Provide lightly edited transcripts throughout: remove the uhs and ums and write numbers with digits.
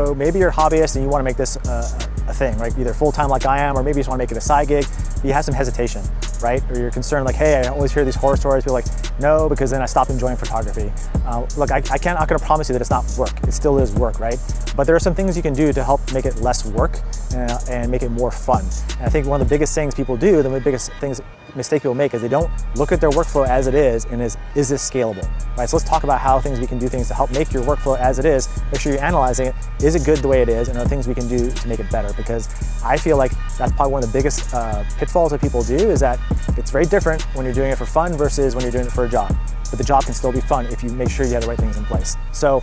So maybe you're a hobbyist and you want to make this a thing, right? Either full-time like I am, or maybe you just want to make it a side gig, but you have some hesitation, right? Or you're concerned like, hey, I always hear these horror stories. People are like, no, because then I stopped enjoying photography. Look, I'm not going to promise you that it's not work. It still is work, right? But there are some things you can do to help make it less work and make it more fun. And I think one of the biggest things people do, the biggest mistake people make is they don't look at their workflow as it is and is this scalable, right? So let's talk about how we can do things to help make your workflow as it is. Make sure you're analyzing it. Is it good the way it is? And are there things we can do to make it better? Because I feel like that's probably one of the biggest pitfalls that people do, is that it's very different when you're doing it for fun versus when you're doing it for a job. But the job can still be fun if you make sure you have the right things in place. So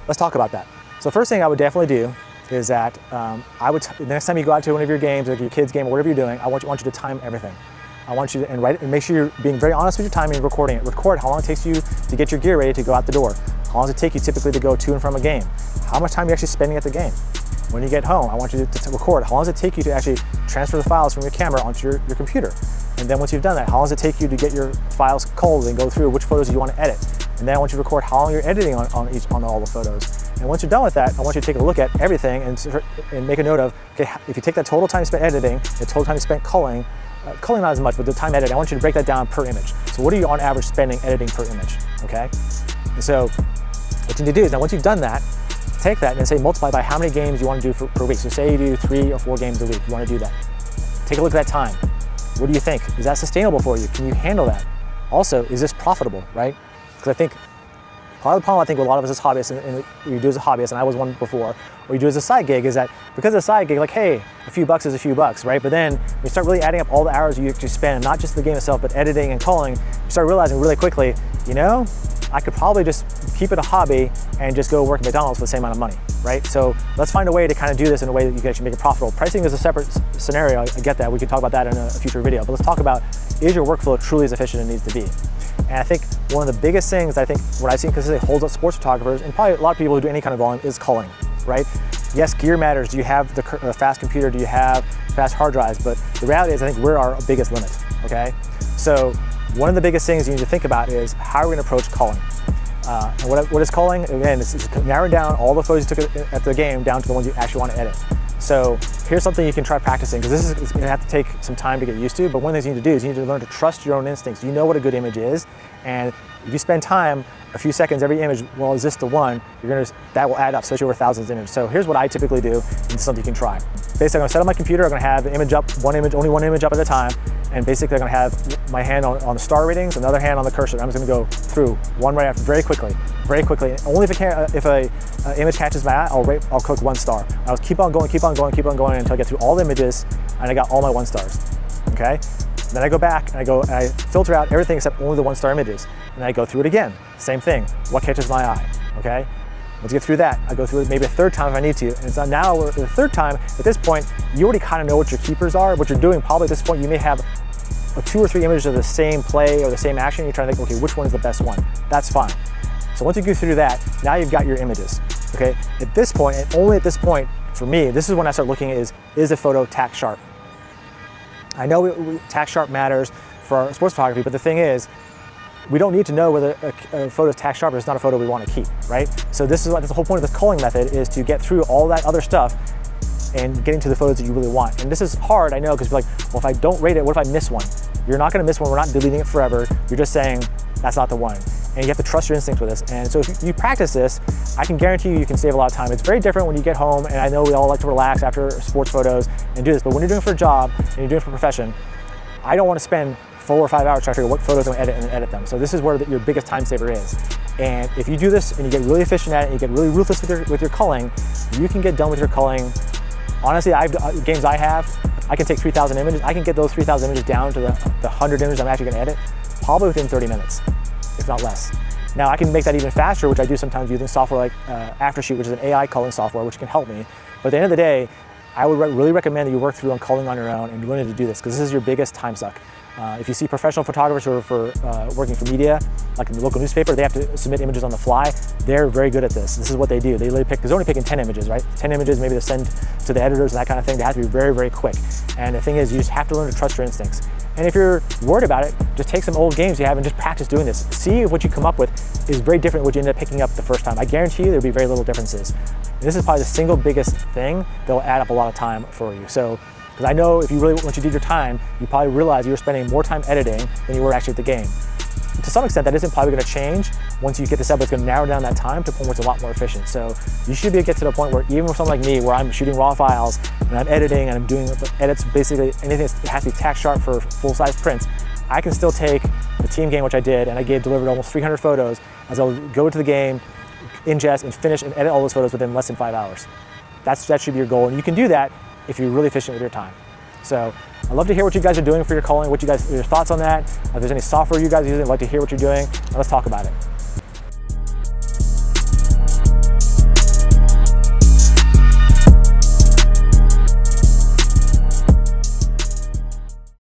let's talk about that. So the first thing I would definitely do is that the next time you go out to one of your games, like your kids' game or whatever you're doing, I want you to time everything. I want you to and make sure you're being very honest with your timing and recording it. Record how long it takes you to get your gear ready to go out the door. How long does it take you typically to go to and from a game? How much time are you actually spending at the game? When you get home, I want you to record how long does it take you to actually transfer the files from your camera onto your computer. And then once you've done that, how long does it take you to get your files culled and go through which photos you want to edit? And then I want you to record how long you're editing on all the photos. And once you're done with that, I want you to take a look at everything and make a note of, okay, if you take that total time spent editing, the total time spent culling not as much, but the time editing, I want you to break that down per image. So what are you on average spending editing per image, okay? And so what you need to do is, now once you've done that, take that and say multiply by how many games you want to do per week. So say you do 3 or 4 games a week, you want to do that. Take a look at that time. What do you think? Is that sustainable for you? Can you handle that? Also, is this profitable, right? Because I think part of the problem, I think, with a lot of us as hobbyists, and you do as a hobbyist, and I was one before, or you do as a side gig, is that because of a side gig, like, hey, a few bucks is a few bucks, right? But then you start really adding up all the hours you actually spend, not just the game itself, but editing and culling, you start realizing really quickly, you know, I could probably just keep it a hobby and just go work at McDonald's for the same amount of money, right? So let's find a way to kind of do this in a way that you can actually make it profitable. Pricing is a separate scenario, I get that. We can talk about that in a future video, but let's talk about, is your workflow truly as efficient as it needs to be? And I think one of the biggest things, I think what I've seen consistently holds up sports photographers, and probably a lot of people who do any kind of volume, is culling, right? Yes, gear matters. Do you have the fast computer? Do you have fast hard drives? But the reality is, I think we're our biggest limit, okay? So one of the biggest things you need to think about is how are we going to approach culling? And what is culling? Again, it's narrowing down all the photos you took at the game down to the ones you actually want to edit. So here's something you can try practicing, because this is going to have to take some time to get used to, but one of the things you need to do is you need to learn to trust your own instincts. You know what a good image is, and if you spend time, a few seconds every image, well, is this the one? That will add up, especially over thousands of images. So here's what I typically do, and it's something you can try. Basically, I'm going to set up my computer, I'm going to have an image up, only one image up at a time, and basically I'm going to have my hand on the star ratings, another hand on the cursor. I'm just going to go through one right after, very quickly. Only if an image catches my eye, I'll click 1 star. I'll keep on going until I get through all the images and I got all my 1 stars. Okay? Then I go back and I filter out everything except only the 1-star images. And I go through it again. Same thing. What catches my eye? Okay? Once you get through that, I go through it maybe a 3rd time if I need to. And so now the 3rd time, at this point, you already kind of know what your keepers are, what you're doing. Probably at this point, you may have 2 or 3 images of the same play or the same action. You're trying to think, okay, which one's the best one? That's fine. So once you go through that, now you've got your images, okay? At this point, and only at this point, for me, this is when I start looking is the photo tack sharp? I know tack sharp matters for our sports photography, but the thing is, we don't need to know whether a photo is tack sharp or it's not a photo we want to keep, right? So that's the whole point of the culling method, is to get through all that other stuff and getting to the photos that you really want. And this is hard, I know, because you're like, well, if I don't rate it, what if I miss one? You're not going to miss one. We're not deleting it forever. You're just saying that's not the one. And you have to trust your instincts with this. And so if you practice this, I can guarantee you can save a lot of time. It's very different when you get home, and I know we all like to relax after sports photos and do this, but when you're doing it for a job and you're doing it for a profession, I don't want to spend 4 or 5 hours trying to figure out what photos I'm going to edit and edit them. So this is where your biggest time saver is. And if you do this and you get really efficient at it, and you get really ruthless with your culling, you can get done with your culling. Honestly, games I have, I can take 3,000 images. I can get those 3,000 images down to the 100 images I'm actually going to edit, probably within 30 minutes, if not less. Now I can make that even faster, which I do sometimes using software like Aftershoot, which is an AI culling software, which can help me. But at the end of the day, I would really recommend that you work through on culling on your own and learn to do this, because this is your biggest time suck. If you see professional photographers who are working for media, like in the local newspaper, they have to submit images on the fly. They're very good at this. This is what they do. They literally pick, they're only picking 10 images, right? 10 images, maybe to send to the editors and that kind of thing. They have to be very, very quick. And the thing is, you just have to learn to trust your instincts. And if you're worried about it, just take some old games you have and just practice doing this. See if what you come up with is very different than what you end up picking up the first time. I guarantee you there'll be very little differences. And this is probably the single biggest thing that will add up a lot of time for you. So, because I know if you really, once you did your time, you probably realize you were spending more time editing than you were actually at the game. To some extent, that isn't probably going to change once you get this up, but it's going to narrow down that time to a point where it's a lot more efficient. So you should be able to get to the point where even with someone like me, where I'm shooting raw files and I'm editing and I'm doing edits, basically anything that has to be tack sharp for full-size prints, I can still take the team game, which I did, and I delivered almost 300 photos, as I'll go to the game, ingest, and finish and edit all those photos within less than 5 hours. That should be your goal, and you can do that if you're really efficient with your time. So I'd love to hear what you guys are doing for your culling, your thoughts on that. If there's any software you guys are using, I'd like to hear what you're doing, and let's talk about it.